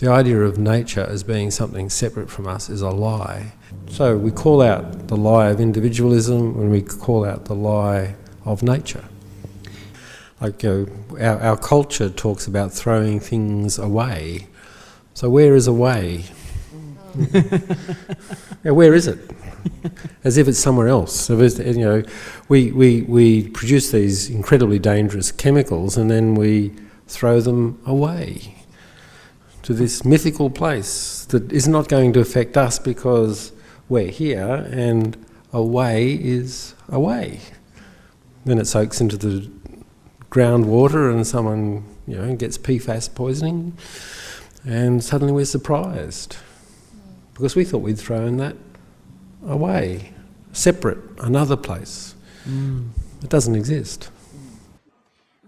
The idea of nature as being something separate from us is a lie. So we call out the lie of individualism when we call out the lie of nature. Like, our culture talks about throwing things away. So where is away? Where is it? As if it's somewhere else. So we produce these incredibly dangerous chemicals and then we throw them away to this mythical place that is not going to affect us because we're here, and away is away. Then it soaks into the groundwater and someone gets PFAS poisoning, and suddenly we're surprised because we thought we'd thrown that away, separate, another place. It doesn't exist.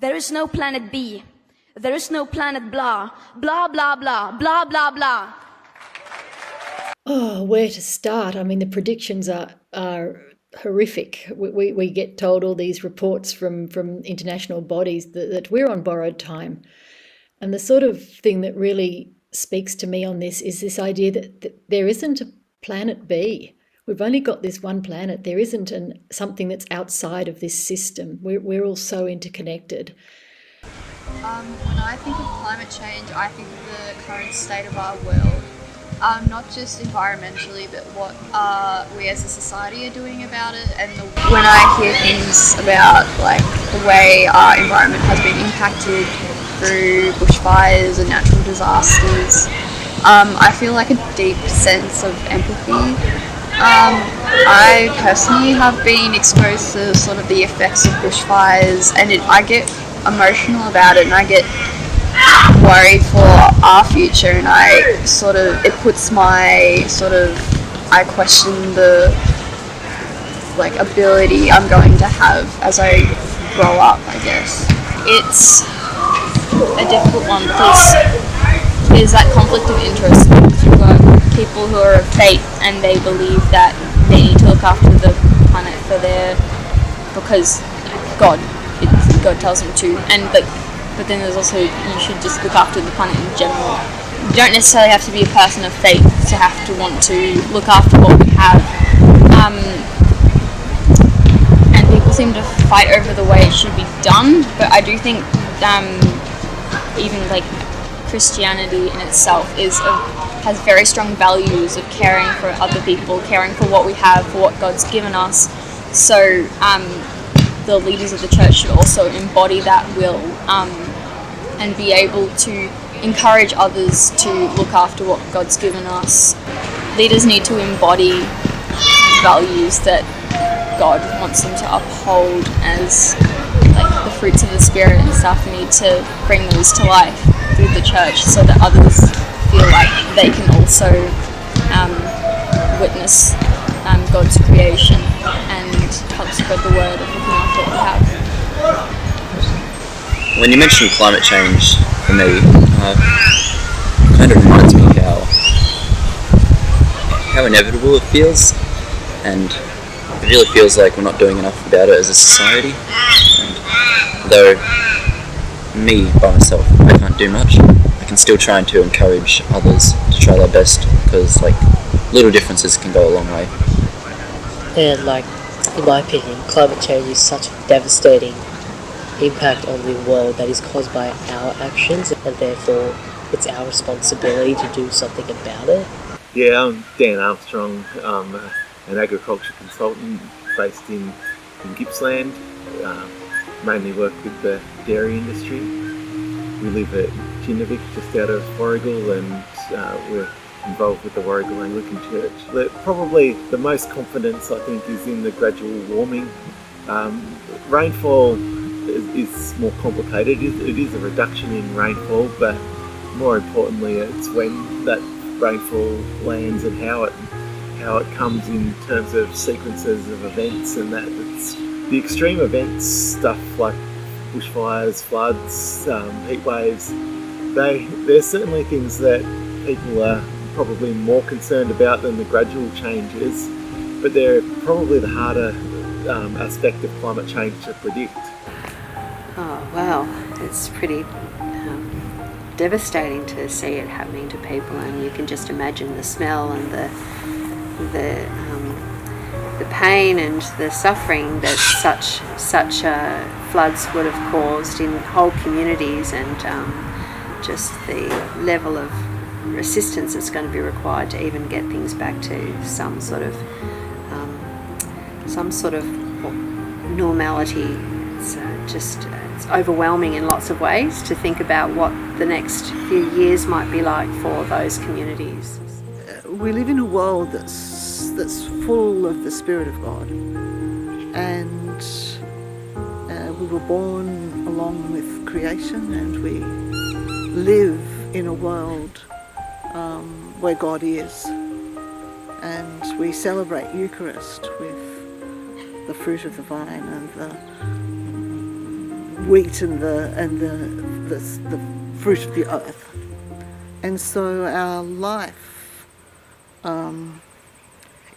There is no planet B. There is no planet blah, blah, blah, blah, blah, blah, blah. Oh, where to start? I mean, the predictions are horrific. We get told all these reports from international bodies that we're on borrowed time. And the sort of thing that really speaks to me on this is this idea that there isn't a planet B. We've only got this one planet. There isn't something that's outside of this system. We're all so interconnected. When I think of climate change, I think of the current state of our world. Not just environmentally, but what we as a society are doing about it. And when I hear things about like the way our environment has been impacted through bushfires and natural disasters, I feel like a deep sense of empathy. I personally have been exposed to sort of the effects of bushfires, and I get emotional about it, and I get worried for our future, and it puts my I question the ability I'm going to have as I grow up, I guess. It's a difficult one because there's that conflict of interest. You've got people who are of faith and they believe that they need to look after the planet because God tells them to, but then there's also, you should just look after the planet in general. You don't necessarily have to be a person of faith to have to want to look after what we have. And people seem to fight over the way it should be done, but I do think even like Christianity in itself has very strong values of caring for other people, caring for what we have, for what God's given us. So the leaders of the church should also embody that will and be able to encourage others to look after what God's given us. Leaders need to embody values that God wants them to uphold as like the fruits of the Spirit and stuff. We need to bring those to life through the church so that others feel like they can also witness God's creation and help spread the word of looking after what we have. When you mention climate change, for me, it kind of reminds me how inevitable it feels, and it really feels like we're not doing enough about it as a society. And though me, by myself, I can't do much, I can still try to encourage others to try their best, because little differences can go a long way. And in my opinion, climate change is such a devastating impact on the world that is caused by our actions, and therefore it's our responsibility to do something about it. Yeah, I'm Dan Armstrong. I'm an agriculture consultant based in Gippsland. Mainly work with the dairy industry. We live at Kinnevik, just out of Warragul, and we're involved with the Warragul Anglican Church. Probably the most confidence, I think, is in the gradual warming. Rainfall is more complicated. It is a reduction in rainfall, but more importantly, it's when that rainfall lands and how it comes in terms of sequences of events, and that it's the extreme events stuff like bushfires, floods, heat waves. They're certainly things that people are probably more concerned about than the gradual changes, but they're probably the harder aspect of climate change to predict. Oh wow, it's pretty devastating to see it happening to people, and you can just imagine the smell and the pain and the suffering that such floods would have caused in whole communities, and just the level of assistance that's going to be required to even get things back to some sort of normality. It's overwhelming in lots of ways to think about what the next few years might be like for those communities. We live in a world that's full of the Spirit of God, and we were born along with creation, and we live in a world where God is, and we celebrate Eucharist with the fruit of the vine and the wheat and the fruit of the earth. And so our life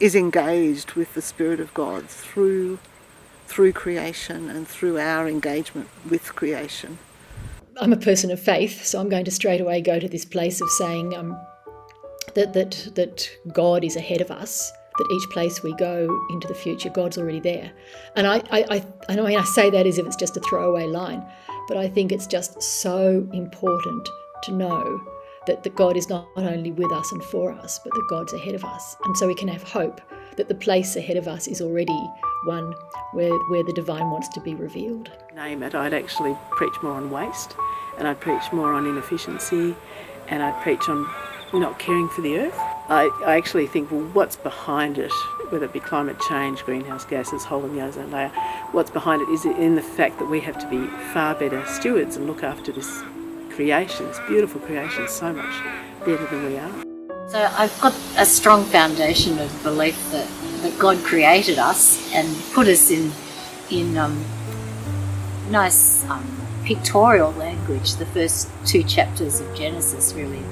is engaged with the Spirit of God through creation and through our engagement with creation. I'm a person of faith, so I'm going to straight away go to this place of saying that God is ahead of us, that each place we go into the future, God's already there. And I say that as if it's just a throwaway line, but I think it's just so important to know that God is not only with us and for us, but that God's ahead of us. And so we can have hope that the place ahead of us is already one where the divine wants to be revealed. Name it, I'd actually preach more on waste, and I'd preach more on inefficiency, and I'd preach on not caring for the earth. I actually think, well, what's behind it, whether it be climate change, greenhouse gases, hole in the ozone layer, what's behind it is in the fact that we have to be far better stewards and look after this creation, this beautiful creation, so much better than we are. So I've got a strong foundation of belief that God created us and put us in nice pictorial language. The first 2 chapters of Genesis really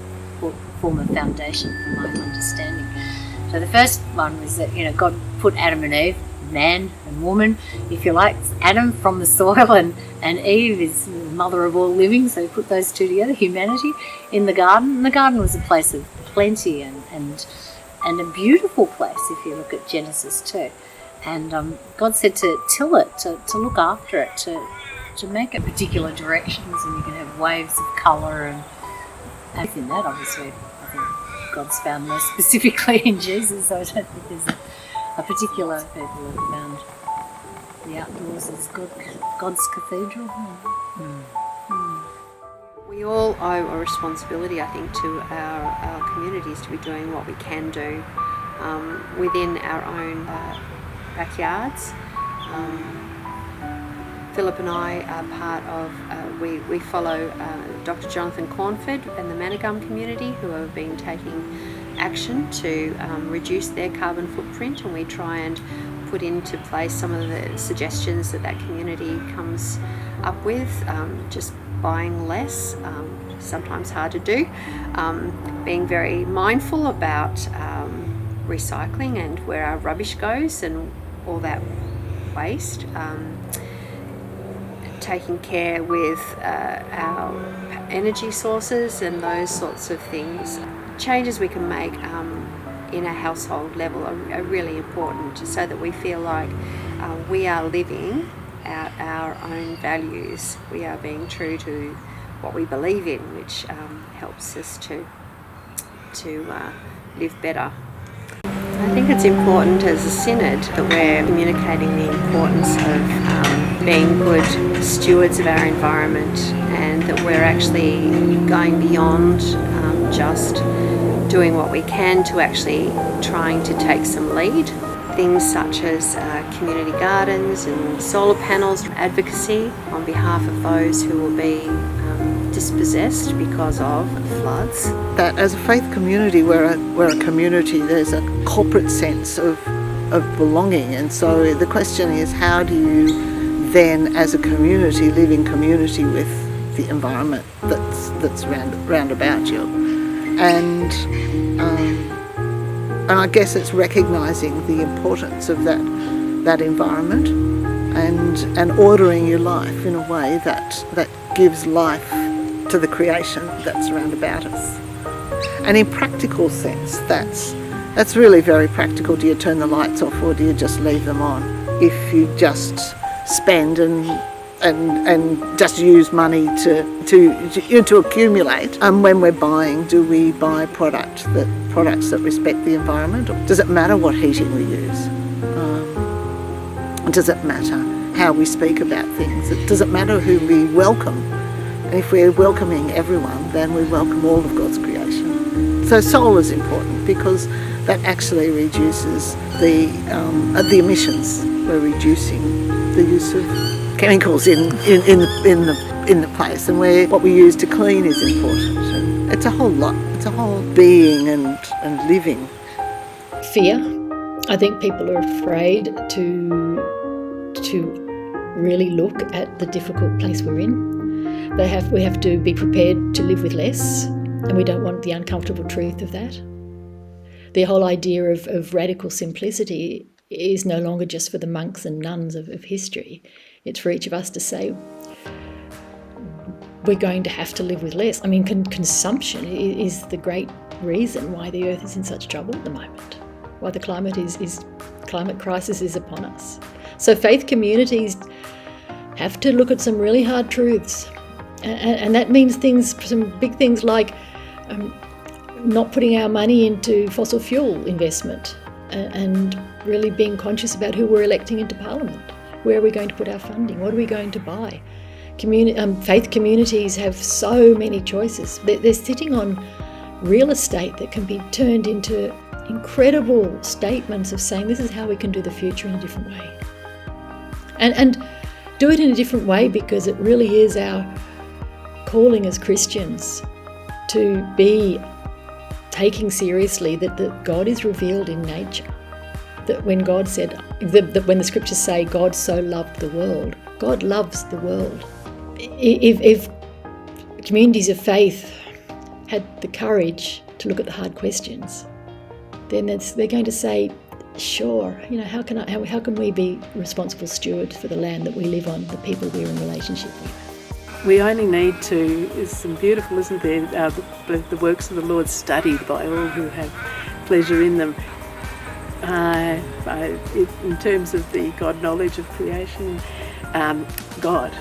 form a foundation for my understanding. So the first one was that, God put Adam and Eve, man and woman, if you like, Adam from the soil and Eve is the mother of all living, so he put those two together, humanity, in the garden. And the garden was a place of plenty and a beautiful place if you look at Genesis 2. And God said to till it, to look after it, to make it particular directions, and you can have waves of colour and in that, obviously, I think God's found most specifically in Jesus, so I don't think there's a particular people have found the outdoors as God's cathedral. We all owe a responsibility, I think, to our communities to be doing what we can do within our own backyards. Philip and I are part of, we follow Dr. Jonathan Cornford and the Manigum community, who have been taking action to reduce their carbon footprint, and we try and put into place some of the suggestions that community comes up with, just buying less, sometimes hard to do, being very mindful about recycling and where our rubbish goes and all that waste. Taking care with our energy sources and those sorts of things. Changes we can make in a household level are really important, so that we feel like we are living out our own values. We are being true to what we believe in, which helps us to live better. I think it's important as a synod that we're communicating the importance of being good stewards of our environment, and that we're actually going beyond just doing what we can to actually trying to take some lead. Things such as community gardens and solar panels, advocacy on behalf of those who will be dispossessed because of floods. That as a faith community, we're a community, there's a corporate sense of belonging, and so the question is, how do you then as a community live in community with the environment that's round about you? And I guess it's recognising the importance of that environment and ordering your life in a way that gives life to the creation that's around about us. And in practical sense, that's really very practical. Do you turn the lights off or do you just leave them on? If you just spend and just use money to accumulate, when we're buying, do we buy products that respect the environment? Or does it matter what heating we use? Does it matter how we speak about things? Does it matter who we welcome? And if we're welcoming everyone, then we welcome all of God's creation. So soul is important because that actually reduces the emissions. We're reducing the use of chemicals in the place, and what we use to clean is important. And it's a whole lot. It's a whole being and living. Fear. I think people are afraid to really look at the difficult place we're in. We have to be prepared to live with less, and we don't want the uncomfortable truth of that. The whole idea of radical simplicity is no longer just for the monks and nuns of history. It's for each of us to say, we're going to have to live with less. I mean, consumption is the great reason why the earth is in such trouble at the moment, why the climate crisis is upon us. So faith communities have to look at some really hard truths. And that means some big things like not putting our money into fossil fuel investment and really being conscious about who we're electing into Parliament. Where are we going to put our funding? What are we going to buy? Faith communities have so many choices. They're sitting on real estate that can be turned into incredible statements of saying this is how we can do the future in a different way. And do it in a different way because it really is our calling as Christians to be taking seriously that God is revealed in nature. That when God said, that when the scriptures say God so loved the world, God loves the world. If communities of faith had the courage to look at the hard questions, then they're going to say, sure, how can we be responsible stewards for the land that we live on, the people we're in relationship with? We only need to, it's some beautiful, isn't there, the works of the Lord studied by all who have pleasure in them. In terms of the God knowledge of creation, God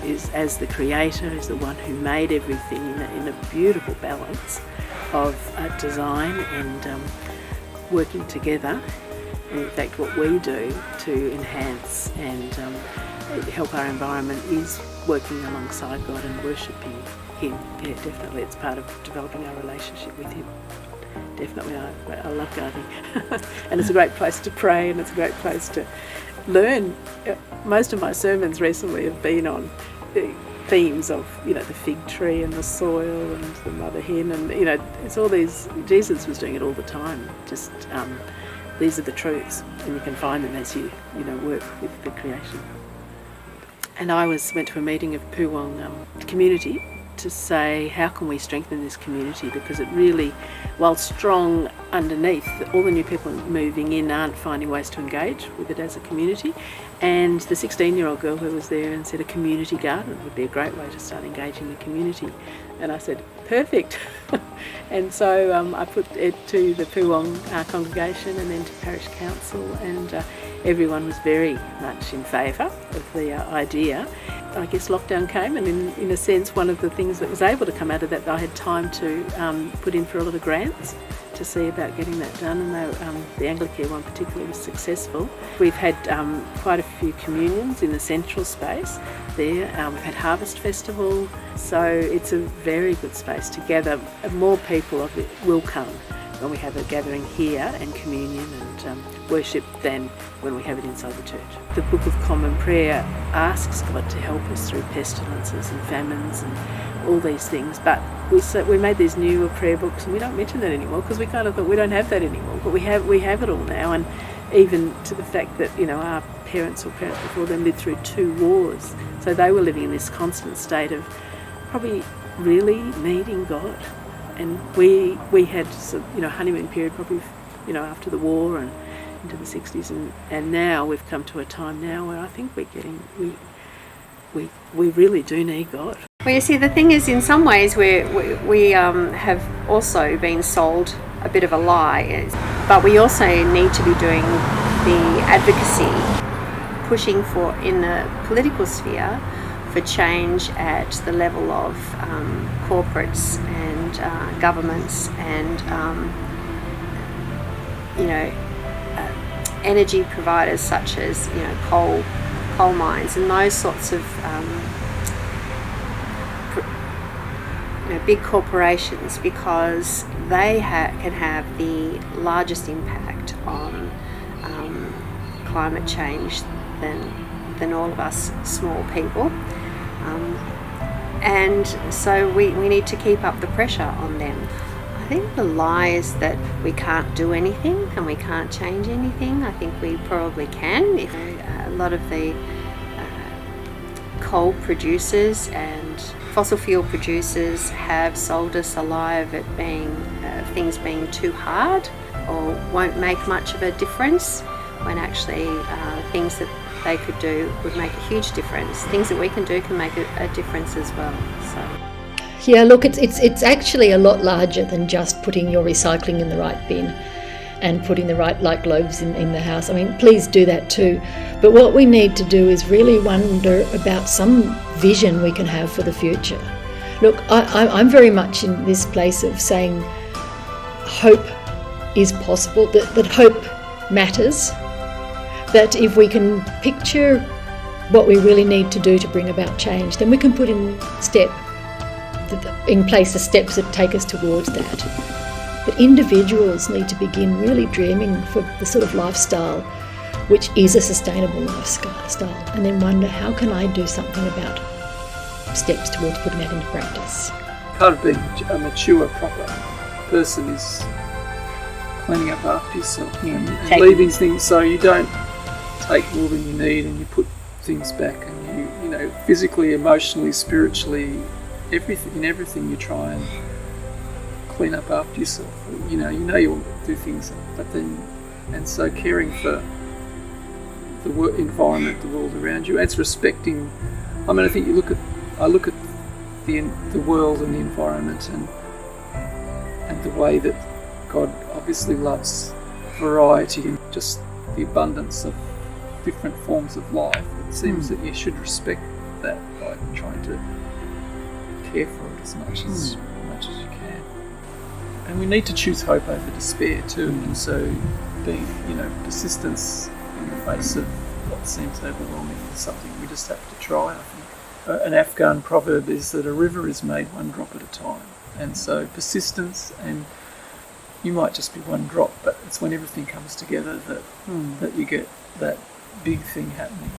is, as the creator, is the one who made everything in a beautiful balance of design and working together. And in fact, what we do to enhance and help our environment is working alongside God and worshipping Him. Yeah, definitely, it's part of developing our relationship with Him. Definitely, I love gardening. And it's a great place to pray and it's a great place to learn. Most of my sermons recently have been on themes of, the fig tree and the soil and the mother hen and, it's all these, Jesus was doing it all the time. Just, these are the truths and you can find them as you, work with the creation. And I went to a meeting of Poowong community to say, how can we strengthen this community? Because it really, while strong underneath, all the new people moving in aren't finding ways to engage with it as a community. And the 16-year-old girl who was there and said a community garden would be a great way to start engaging the community. And I said, perfect. And so I put it to the Poowong congregation and then to parish council, and everyone was very much in favour of the idea. I guess lockdown came, and in a sense one of the things that was able to come out of that, I had time to put in for a lot of grants to see about getting that done, and the Anglicare one particularly was successful. We've had quite a few communions in the central space there. We've had Harvest Festival, so it's a very good space to gather. More people of it will come when we have a gathering here and communion and worship than when we have it inside the church. The Book of Common Prayer asks God to help us through pestilences and famines and all these things, but we made these newer prayer books and we don't mention that anymore because we kind of thought we don't have that anymore, but we have it all now. And even to the fact that our parents or parents before them lived through 2 wars, so they were living in this constant state of probably really needing God. And we had honeymoon period probably after the war and into the 60s, and now we've come to a time now where I think we're getting we really do need God. Well, you see, the thing is, in some ways, we have also been sold a bit of a lie, but we also need to be doing the advocacy, pushing for, in the political sphere, for change at the level of corporates and governments and energy providers such as coal mines and those sorts of big corporations, because they can have the largest impact on climate change than all of us small people. And so we need to keep up the pressure on them. I think the lie is that we can't do anything and we can't change anything. I think we probably can. If a lot of the coal producers and fossil fuel producers have sold us a lie of it being things being too hard or won't make much of a difference, when actually things that they could do would make a huge difference. Things that we can do can make a difference as well. So. Yeah, look, it's actually a lot larger than just putting your recycling in the right bin and putting the right light globes in the house. I mean, please do that too. But what we need to do is really wonder about some vision we can have for the future. Look, I'm very much in this place of saying hope is possible, that hope matters, that if we can picture what we really need to do to bring about change, then we can put in place the steps that take us towards that. But individuals need to begin really dreaming for the sort of lifestyle which is a sustainable lifestyle, and then wonder, how can I do something about steps towards putting that into practice? Part of being a mature, proper person is cleaning up after yourself, and leaving things so you don't take more than you need, and you put things back, and you physically, emotionally, spiritually, everything you try and clean up after yourself. You'll do things, and so caring for the environment, the world around you, it's respecting. I mean, I think I look at the world and the environment and the way that God obviously loves variety and just the abundance of different forms of life. It seems that you should respect that by trying to care for it as much as you can. And we need to choose hope over despair too, and so being, persistence in the face of what seems overwhelming is something we just have to try, I think. An Afghan proverb is that a river is made one drop at a time, and so persistence, and you might just be one drop, but it's when everything comes together that you get that big thing happening.